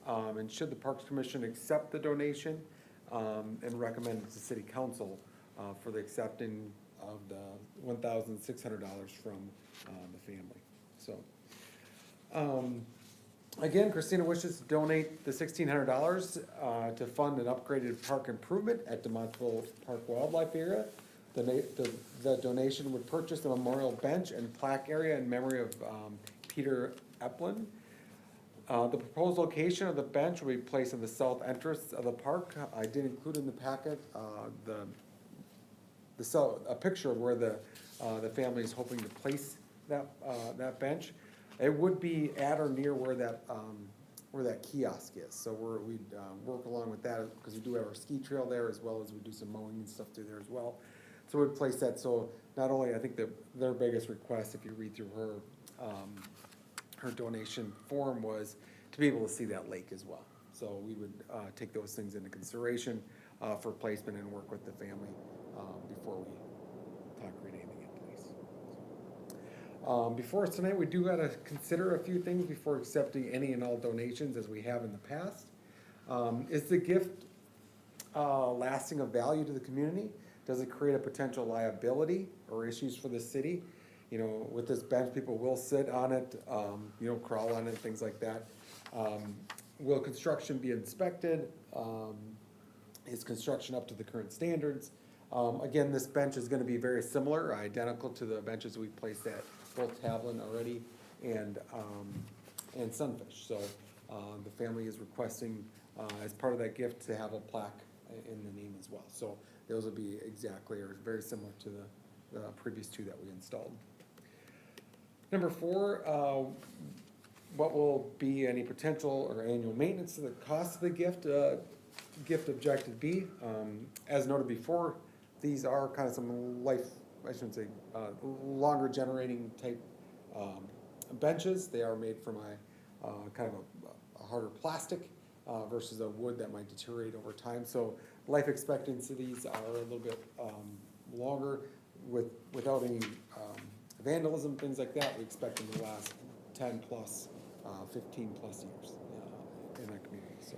and should the Parks Commission accept the donation, and recommend it to City Council, for the accepting of the $1,600 from, the family, so. Again, Christina wishes to donate the $1,600, to fund an upgraded park improvement at DeMontville Park Wildlife Area. The donation would purchase a memorial bench and plaque area in memory of, Peter Eplin. The proposed location of the bench will be placed in the south entrance of the park. I did include in the packet, a picture of where the family is hoping to place that bench. It would be at or near where that kiosk is, so we'd work along with that, because we do have our ski trail there, as well as we do some mowing and stuff through there as well. So we'd place that, so not only, I think their biggest request, if you read through her donation form, was to be able to see that lake as well. So we would take those things into consideration for placement and work with the family before we concrete anything in place. Before us tonight, we do gotta consider a few things before accepting any and all donations, as we have in the past. Is the gift lasting of value to the community? Does it create a potential liability or issues for the city? You know, with this bench, people will sit on it, crawl on it, things like that. Will construction be inspected? Is construction up to the current standards? Again, this bench is gonna be very similar, identical to the benches we've placed at both Tavlin already and Sunfish. So the family is requesting, as part of that gift, to have a plaque in the name as well. So those will be exactly or very similar to the previous two that we installed. Number 4, what will be any potential or annual maintenance to the cost of the gift? Gift objective B, as noted before, these are kind of some longer generating type benches. They are made from a kind of a harder plastic versus a wood that might deteriorate over time. So life expectancy of these are a little bit longer without any vandalism, things like that. We expect them to last 10 plus, 15 plus years in our community. So.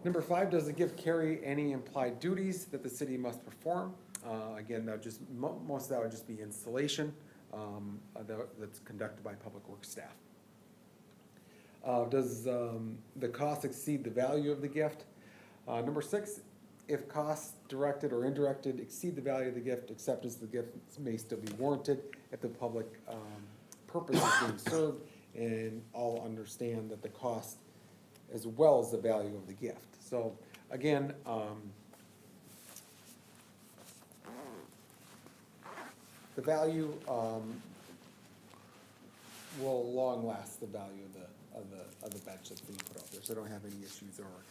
Number 5, does the gift carry any implied duties that the city must perform? Again, most of that would just be installation that's conducted by public works staff. Does the cost exceed the value of the gift? Number 6, if costs directed or indirected exceed the value of the gift, acceptance of the gift may still be warranted if the public purpose is being served, and all understand that the cost as well as the value of the gift. So again, the value will long last the value of the bench that's being put out there. So I don't have any issues or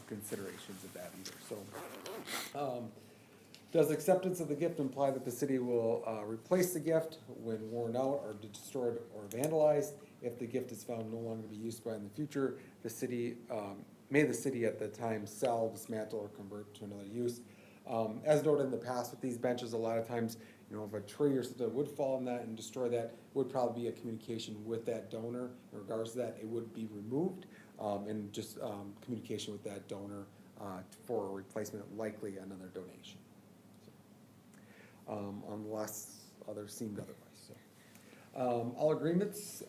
considerations of that either. So does acceptance of the gift imply that the city will replace the gift when worn out or destroyed or vandalized? If the gift is found no longer to be used by in the future, the city may the city at the time sell, dismantle, or convert to another use. As noted in the past with these benches, a lot of times, if a tree or something would fall on that and destroy that, would probably be a communication with that donor in regards to that. It would be removed, and just communication with that donor for a replacement, likely another donation. So, unless others seemed otherwise. So, all agreements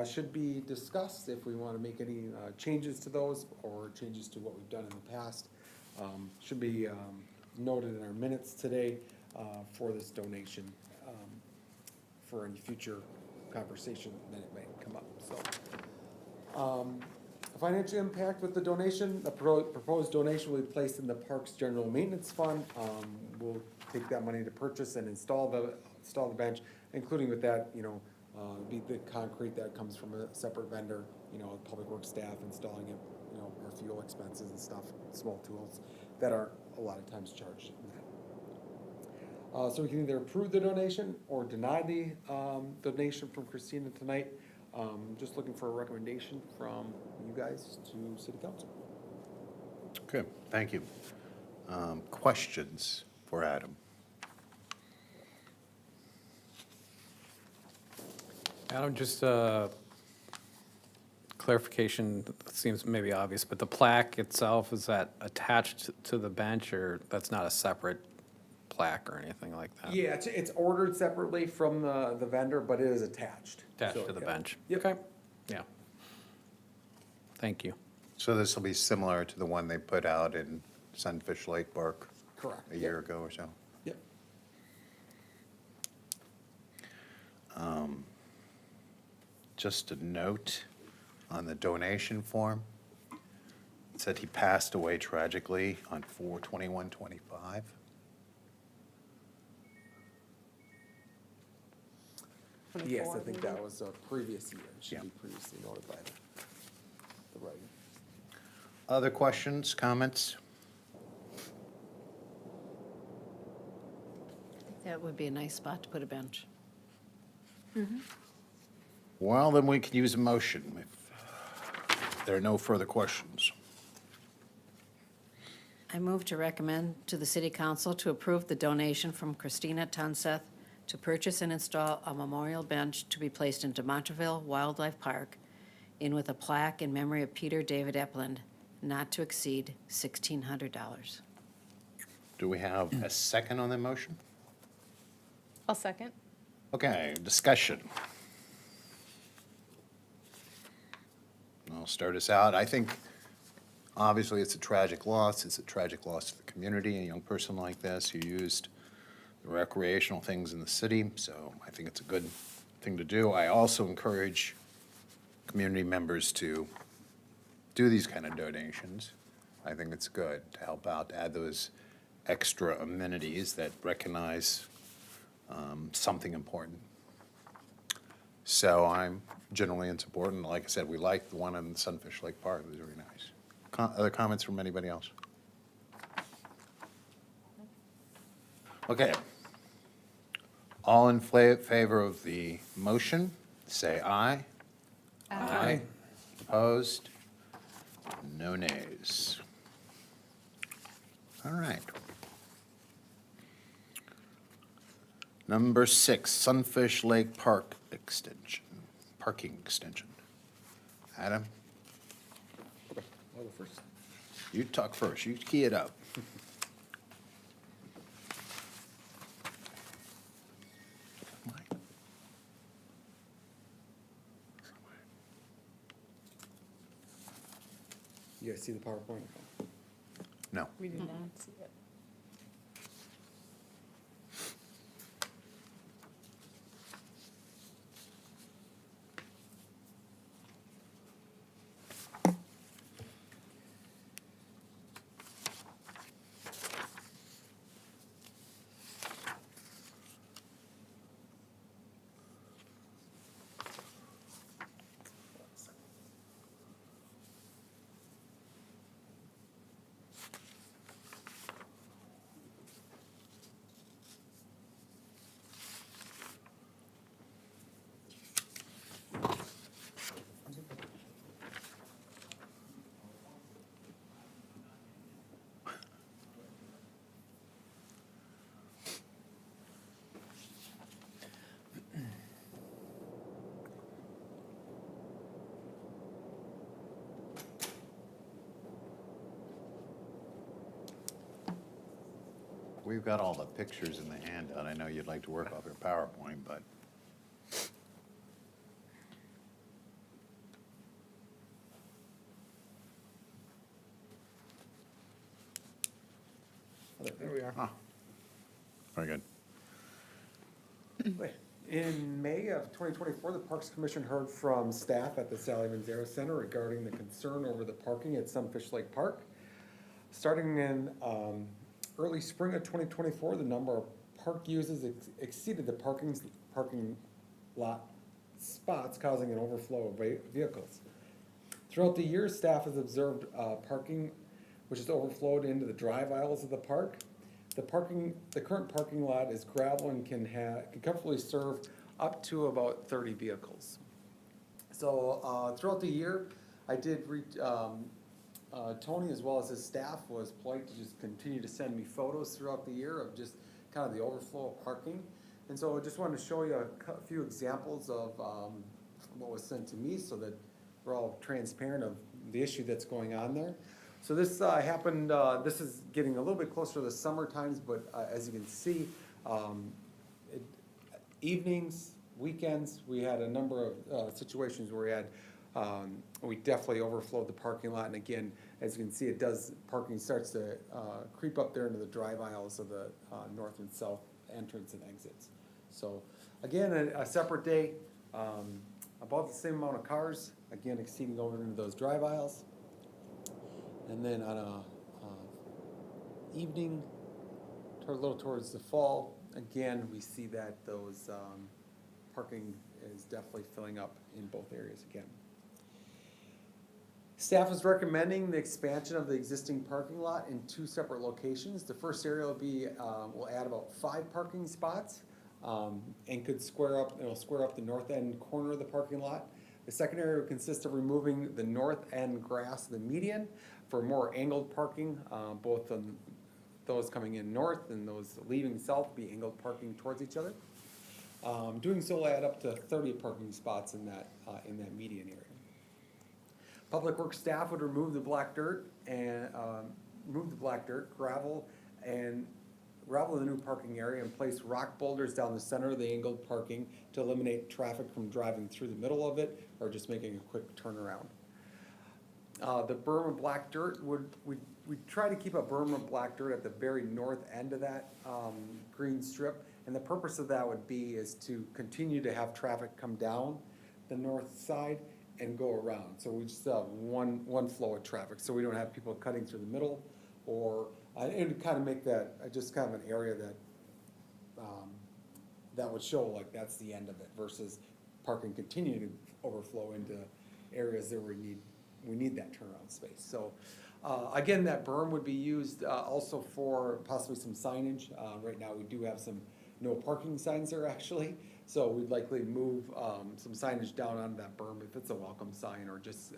should be discussed if we want to make any changes to those or changes to what we've done in the past. Should be noted in our minutes today for this donation, for any future conversation that it may come up. So, financial impact with the donation: the proposed donation will be placed in the Parks General Maintenance Fund. We'll take that money to purchase and install the bench, including with that, be the concrete that comes from a separate vendor, public works staff installing it, our fuel expenses and stuff, small tools that are a lot of times charged in that. So we can either approve the donation or deny the donation from Christina tonight. Just looking for a recommendation from you guys to City Council. Okay, thank you. Questions for Adam? Adam, just clarification seems maybe obvious, but the plaque itself, is that attached to the bench, or that's not a separate plaque or anything like that? Yeah, it's ordered separately from the vendor, but it is attached. Attached So, to the yeah. bench? Yep. Okay, yeah. Thank you. So this will be similar to the one they put out in Sunfish Lake Park Correct. a year ago or so? Yep. Just a note on the donation form. It said he passed away tragically on 4/21/25. Yes, I think that was a previous year. It should Yeah. be previously noted by the writer. Other questions, comments? That would be a nice spot to put a bench. Well, then we can use a motion if there are no further questions. I move to recommend to the city council to approve the donation from Christina Tunseth to purchase and install a memorial bench to be placed into Montreville Wildlife Park in with a plaque in memory of Peter David Epland, not to exceed $1,600. Do we have a second on the motion? I'll second. Okay, discussion. I'll start us out. I think, obviously, it's a tragic loss. It's a tragic loss to the community, a young person like this who used the recreational things in the city, so I think it's a good thing to do. I also encourage community members to do these kind of donations. I think it's good to help out, to add those extra amenities that recognize something important. So I'm generally in support, and like I said, we like the one in Sunfish Lake Park. It was very nice. Other comments from anybody else? Okay. All in favor of the motion, say aye. Aye. Opposed? No nays. All right. Number 6, Sunfish Lake Park extension, parking extension. Adam, Okay, I'll go first. you talk first. You key it up. You guys see the PowerPoint? No. We did not see it. We've got all the pictures in the handout. I know you'd like to work off your PowerPoint, but There we are. very good. In May of 2024, the Parks Commission heard from staff at the Sally Manzaro Center regarding the concern over the parking at Sunfish Lake Park. Starting in early spring of 2024, the number of park users exceeded the parking lot spots, causing an overflow of vehicles. Throughout the year, staff has observed parking which has overflowed into the drive aisles of the park. The current parking lot is gravel and can comfortably serve up to about 30 vehicles. So throughout the year, I did reach, Tony, as well as his staff, was polite to just continue to send me photos throughout the year of just kind of the overflow of parking. And so I just wanted to show you a few examples of what was sent to me so that we're all transparent of the issue that's going on there. So this happened, this is getting a little bit closer to the summer times, but as you can see, it- evenings, weekends, we had a number of situations where we definitely overflowed the parking lot. And again, as you can see, parking starts to creep up there into the drive aisles of the north and south entrance and exits. So again, a separate day, about the same amount of cars, again exceeding over into those drive aisles. And then on a evening, a little towards the fall, again, we see that those parking is definitely filling up in both areas again. Staff is recommending the expansion of the existing parking lot in 2 separate locations. The first area will add about 5 parking spots and could it'll square up the north end corner of the parking lot. The second area will consist of removing the north end grass of the median for more angled parking, both on those coming in north and those leaving south be angled parking towards each other. Doing so will add up to 30 parking spots in that median area. Public Works staff would remove the black dirt, gravel in the new parking area and place rock boulders down the center of the angled parking to eliminate traffic from driving through the middle of it or just making a quick turnaround. The berm of black dirt we try to keep a berm of black dirt at the very north end of that green strip. And the purpose of that is to continue to have traffic come down the north side and go around. So we just have one flow of traffic, so we don't have people cutting through the middle, and kind of make that just kind of an area that would show like that's the end of it versus parking continue to overflow into areas that we need that turnaround space. So again, that berm would be used also for possibly some signage. Right now we do have some no parking signs there actually. So we'd likely move some signage down onto that berm if it's a welcome sign or just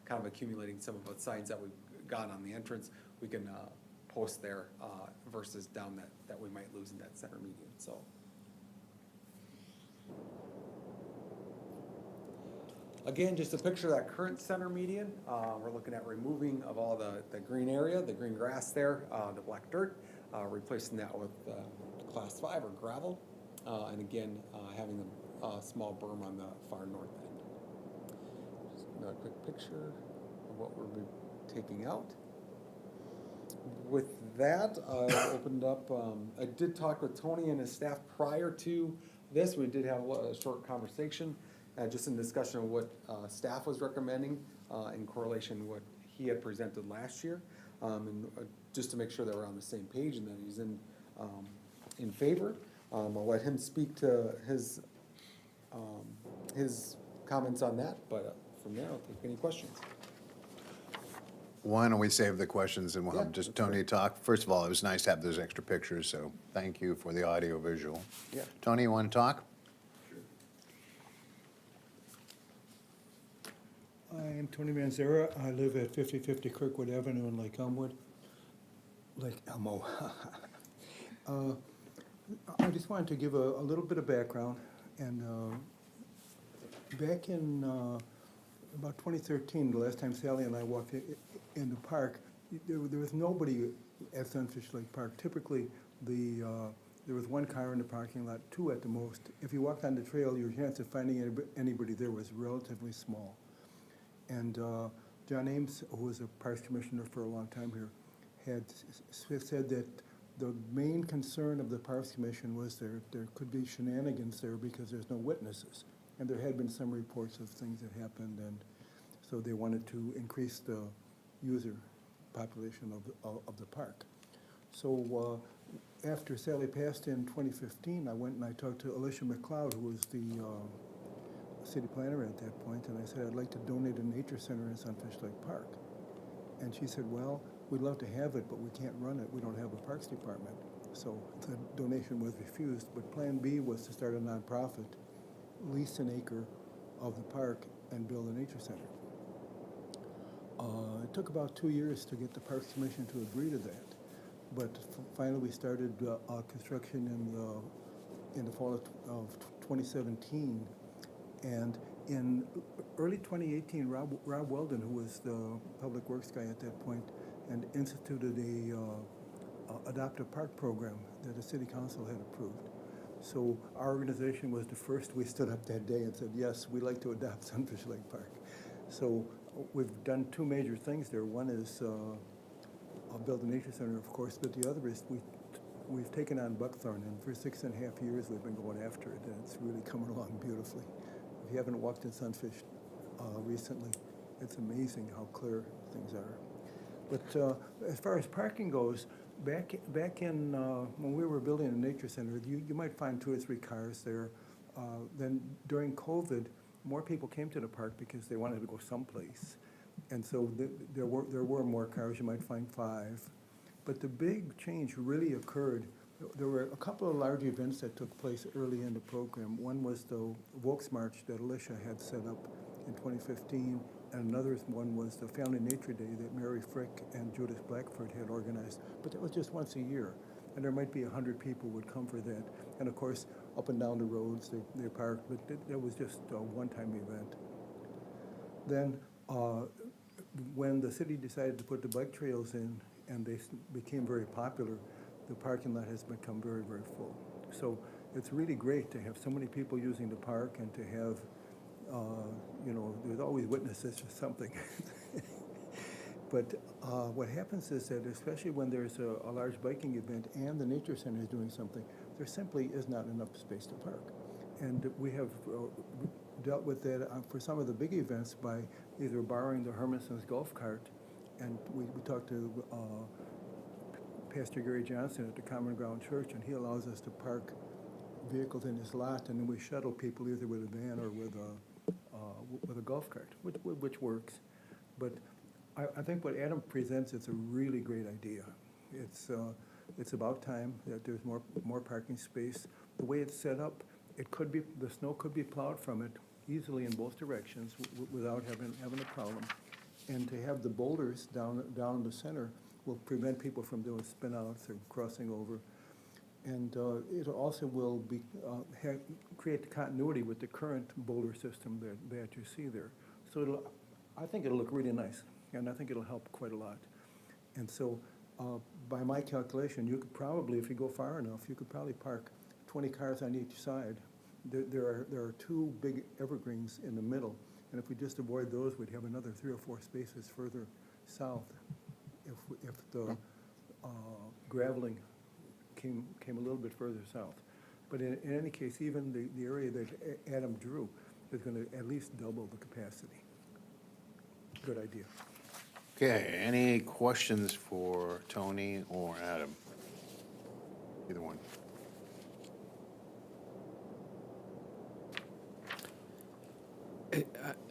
kind of accumulating some of the signs that we've got on the entrance, we can post there versus down that we might lose in that center median, so. Again, just a picture of that current center median. We're looking at removing of all the green area, the green grass there, the black dirt, replacing that with class 5 or gravel. And again, having a small berm on the far north end. Just another quick picture of what we'll be taking out. With that, I opened up, I did talk with Tony and his staff prior to this. We did have a short conversation, just in discussion of what staff was recommending in correlation with what he had presented last year. And just to make sure that we're on the same page and that he's in favor. I'll let him speak to his comments on that, but from there, I'll take any questions. Why don't we save the questions and we'll have Yeah, just that's Tony talk? First of all, it was nice to have those extra pictures, so thank you for the audio visual. Yeah. Tony, you want to talk? I'm Tony Manzera. I live at 5050 Kirkwood Avenue in Lake Elmwood. Lake Elmo. I just wanted to give a little bit of background. And back in about 2013, the last time Sally and I walked in the park, there was nobody at Sunfish Lake Park. Typically, there was 1 car in the parking lot, 2 at the most. If you walked on the trail, your chance of finding anybody there was relatively small. And John Ames, who was a Parks Commissioner for a long time here, had said that the main concern of the Parks Commission was there could be shenanigans there because there's no witnesses. And there had been some reports of things that happened, and so they wanted to increase the user population of the park. So after Sally passed in 2015, I went and I talked to Alicia McLeod, who was the city planner at that point, and I said, I'd like to donate a nature center in Sunfish Lake Park. And she said, well, we'd love to have it, but we can't run it. We don't have a parks department. So the donation was refused, but Plan B was to start a nonprofit, lease an acre of the park, and build a nature center. It took about 2 years to get the Parks Commission to agree to that, but finally we started construction in the fall of 2017, and In early 2018, Rob Weldon, who was the Public Works guy at that point, and instituted a adoptive park program that the city council had approved. So our organization was the first. We stood up that day and said, yes, we'd like to adopt Sunfish Lake Park. So we've done two major things there. One is build a nature center, of course, but the other is we've taken on buckthorn, and for 6.5 years we've been going after it, and it's really coming along beautifully. If you haven't walked in Sunfish recently, it's amazing how clear things are. But as far as parking goes, back in when we were building a nature center, you might find 2 or 3 cars there. Then during COVID, more people came to the park because they wanted to go someplace, and so there were more cars. You might find 5, but the big change really occurred. There were a couple of large events that took place early in the program. One was the Volks March that Alicia had set up in 2015, and another one was the Family Nature Day that Mary Frick and Judith Blackford had organized. But that was just once a year, and there might be 100 people would come for that. And of course, up and down the roads, they parked, but that was just a one-time event. Then, when the city decided to put the bike trails in, and they became very popular, the parking lot has become very, very full. So it's really great to have so many people using the park and to have, you know, there's always witnesses for something. But what happens is that, especially when there's a large biking event and the nature center is doing something, there simply is not enough space to park. And we have dealt with that for some of the big events by either borrowing the Hermanson's golf cart, and we talked to Pastor Gary Johnson at the Common Ground Church, and he allows us to park vehicles in his lot, and then we shuttle people either with a van or with a golf cart, which works. But I think what Adam presents is a really great idea. It's about time that there's more parking space. The way it's set up, the snow could be plowed from it easily in both directions without having a problem. And to have the boulders down the center will prevent people from doing spin-outs or crossing over. And it also will create continuity with the current boulder system that you see there. So I think it'll look really nice, and I think it'll help quite a lot. And so by my calculation, you could probably, if you go far enough, you could probably park 20 cars on each side. There are 2 big evergreens in the middle, and if we just avoid those, we'd have another 3 or 4 spaces further south if the graveling came a little bit further south. But in any case, even the area that Adam drew is going to at least double the capacity. Good idea. Okay, any questions for Tony or Adam? Either one.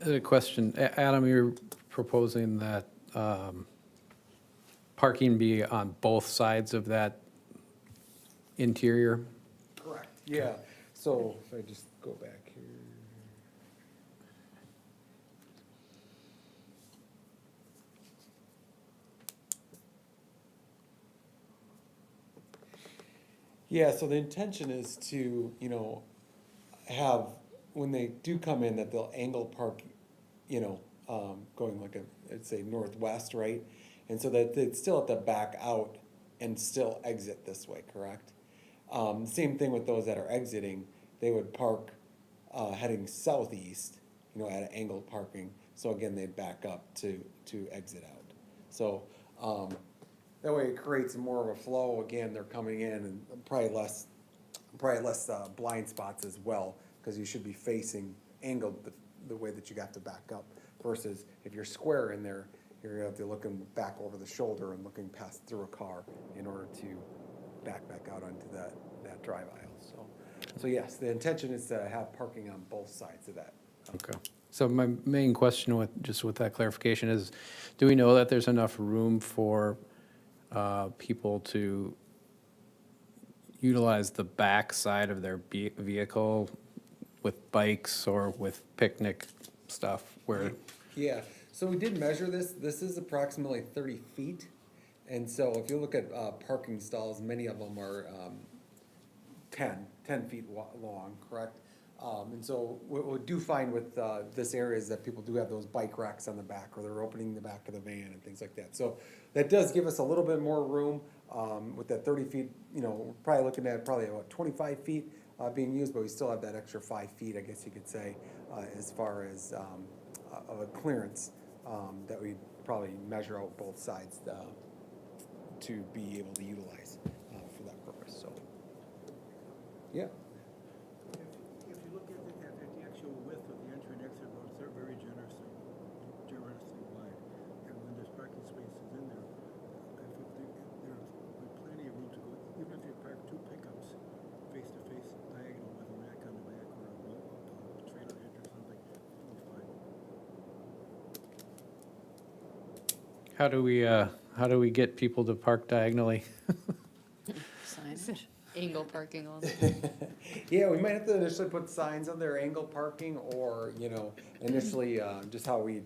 A question, Adam, you're proposing that parking be on both sides of that interior? Correct. Yeah, so if I just go back here. Yeah, so the intention is to, you know, have, when they do come in, that they'll angle park, you know, going like I'd say northwest, right? And so that they'd still have to back out and still exit this way, correct? Same thing with those that are exiting, they would park heading southeast, you know, at an angled parking. So again, they'd back up to exit out. So that way it creates more of a flow. Again, they're coming in, and probably less blind spots as well, because you should be facing angled the way that you have to back up, versus if you're square in there, you're gonna have to looking back over the shoulder and looking past through a car in order to back out onto that drive aisle. So yes, the intention is to have parking on both sides of that. Okay. So my main question with that clarification is, do we know that there's enough room for people to utilize the back side of their vehicle with bikes or with picnic stuff where? Yeah, so we did measure this. This is approximately 30 feet. And so if you look at parking stalls, many of them are 10 feet long, correct? And so what we do find with this area is that people do have those bike racks on the back, or they're opening the back of the van and things like that. So that does give us a little bit more room with that 30 feet, you know, we're probably looking at probably about 25 feet being used, but we still have that extra 5 feet, I guess you could say, as far as of a clearance that we probably measure out both sides to be able to utilize for that purpose, so. Yeah. If you look at the actual width of the entry and exit roads, they're very generously wide. And when there's parking spaces in there, there's plenty of room to go, even if you park two pickups face-to-face diagonal with a rack on the back or a trailer hitch or something, it's fine. How do we get people to park diagonally? Signage. Angle parking also. Yeah, we might have to initially put signs on there, angle parking, or, you know, initially, just how we,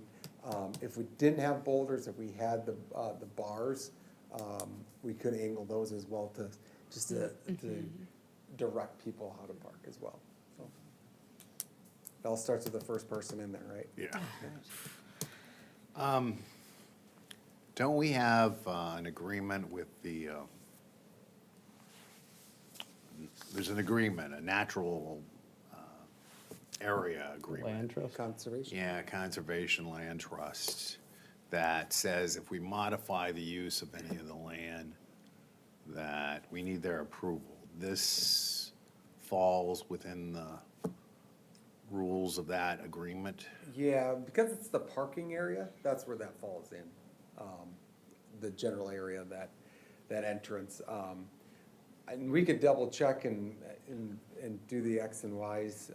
if we didn't have boulders, if we had the bars, we could angle those as well to, just to direct people how to park as well, so. It all starts with the first person in there, right? Yeah. Don't we have an agreement with the, there's an agreement, a natural area agreement. Land trust? Conservation. Yeah, Conservation Land Trust, that says if we modify the use of any of the land, that we need their approval. This falls within the rules of that agreement? Yeah, because it's the parking area, that's where that falls in, the general area, that entrance. And we could double check and do the X and Ys,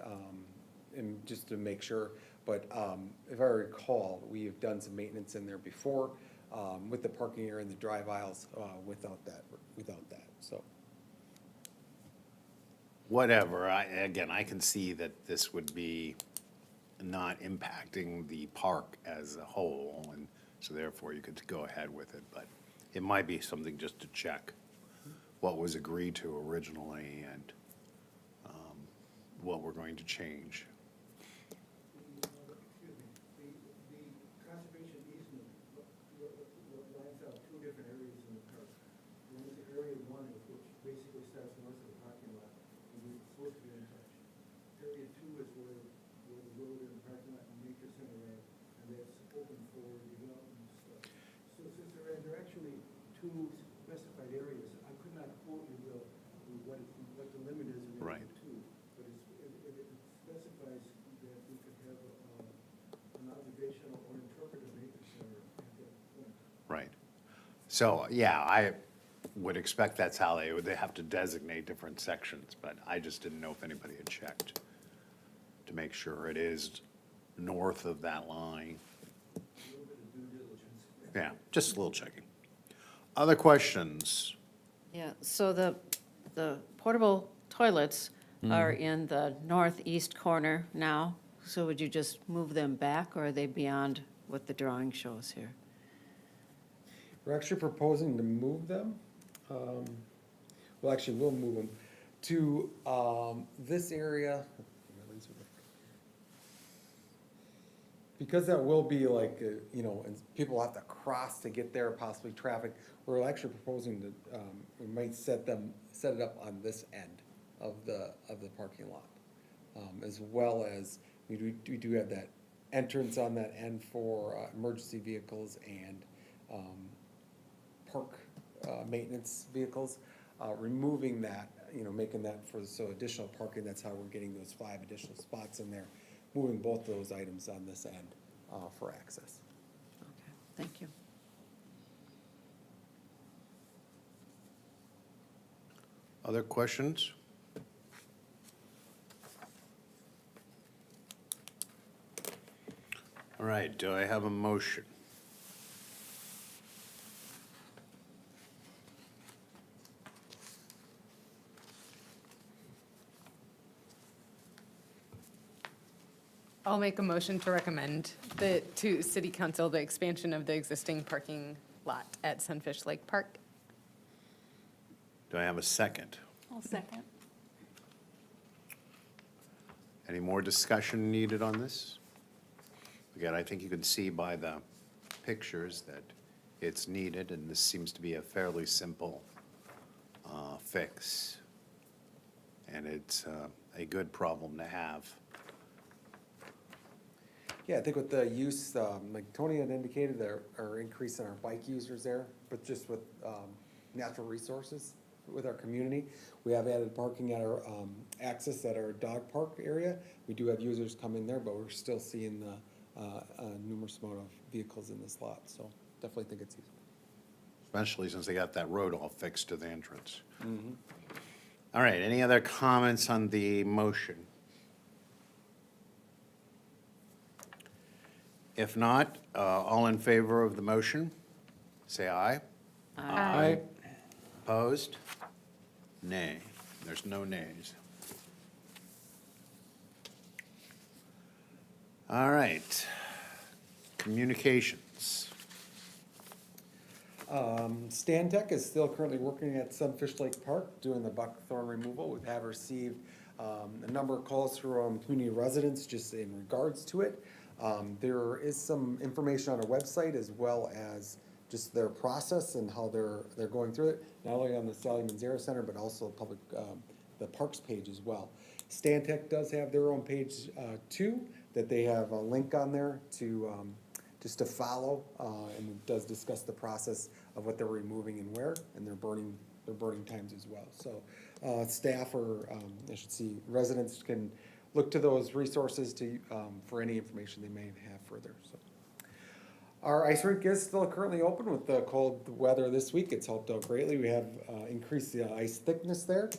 and just to make sure. But if I recall, we have done some maintenance in there before, with the parking area and the drive aisles, without that, so. Whatever, again, I can see that this would be not impacting the park as a whole, and so therefore you could go ahead with it, but it might be something just to check what was agreed to originally and what we're going to change. Excuse me, the conservation easement lines out two different areas in the park. One is area one, which basically starts north of the parking lot, and we're supposed to be in touch. Area two is where the road and the parking lot and nature center are, and that's open for development and stuff. So since they're actually two specified areas, I could not quote you what the limit is in Right. area two, but it specifies that we could have an observational or interpretive nature center at that point. Right. So, yeah, I would expect that's how they have to designate different sections, but I just didn't know if anybody had checked to make sure it is north of that line. A little bit of due diligence. Yeah, just a little checking. Other questions? Yeah, so the portable toilets are in the northeast corner now, so would you just move them back, or are they beyond what the drawing shows here? We're actually proposing to move them, well, actually, we'll move them to, this area. Because that will be like, you know, and people have to cross to get there, possibly traffic, we're actually proposing to, we might set it up on this end of the parking lot. As well as, we do have that entrance on that end for emergency vehicles and park maintenance vehicles. Removing that, you know, making that so additional parking, that's how we're getting those 5 additional spots in there. Moving both those items on this end for access. Okay, thank you. Other questions? All right, do I have a motion? I'll make a motion to recommend to City Council the expansion of the existing parking lot at Sunfish Lake Park. Do I have a second? I'll second. Any more discussion needed on this? Again, I think you can see by the pictures that it's needed, and this seems to be a fairly simple fix. And it's a good problem to have. Yeah, I think with the use, like Tony had indicated, there are increase in our bike users there, but just with natural resources with our community. We have added parking at our access at our dog park area. We do have users come in there, but we're still seeing the numerous amount of vehicles in this lot, so definitely think it's useful. Especially since they got that road all fixed to the entrance. All right, any other comments on the motion? If not, all in favor of the motion, say aye. Aye. Opposed? Nay. There's no nays. All right. Communications. Stantec is still currently working at Sunfish Lake Park doing the buckthorn removal. We have received a number of calls from community residents just in regards to it. There is some information on our website as well as just their process and how they're going through it, not only on the Sally Manzera Center, but also public, the parks page as well. Stantec does have their own page too, that they have a link on there to just to follow, and it does discuss the process of what they're removing and where, and their burning times as well. So staff or I should see residents can look to those resources to for any information they may have further. So. Our ice rink is still currently open with the cold weather this week. It's helped out greatly. We have increased the ice thickness there.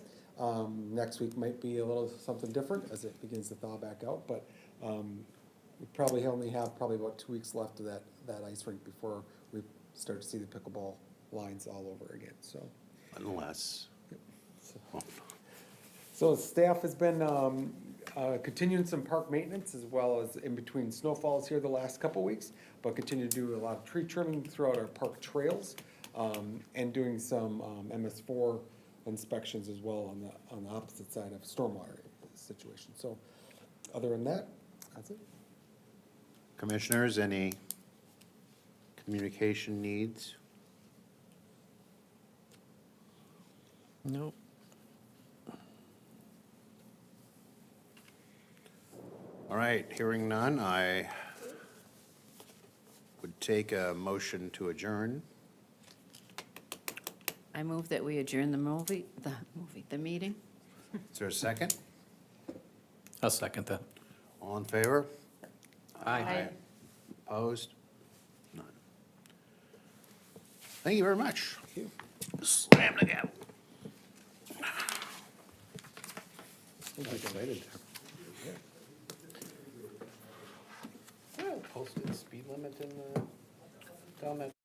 Next week might be a little something different as it begins to thaw back out, but we probably only have about 2 weeks left of that ice rink before we start to see the pickleball lines all over again, so. Unless. So staff has been continuing some park maintenance as well as in between snowfalls here the last couple weeks, but continue to do a lot of tree trimming throughout our park trails, and doing some MS4 inspections as well on the opposite side of stormwater situation. So other than that, that's it. Commissioners, any communication needs? Nope. All right, hearing none, I would take a motion to adjourn. I move that we adjourn the meeting. Is there a second? I'll second that. All in favor? Aye. Opposed? None. Thank you very much. Slam the gavel. Excited. Posted speed limit in down that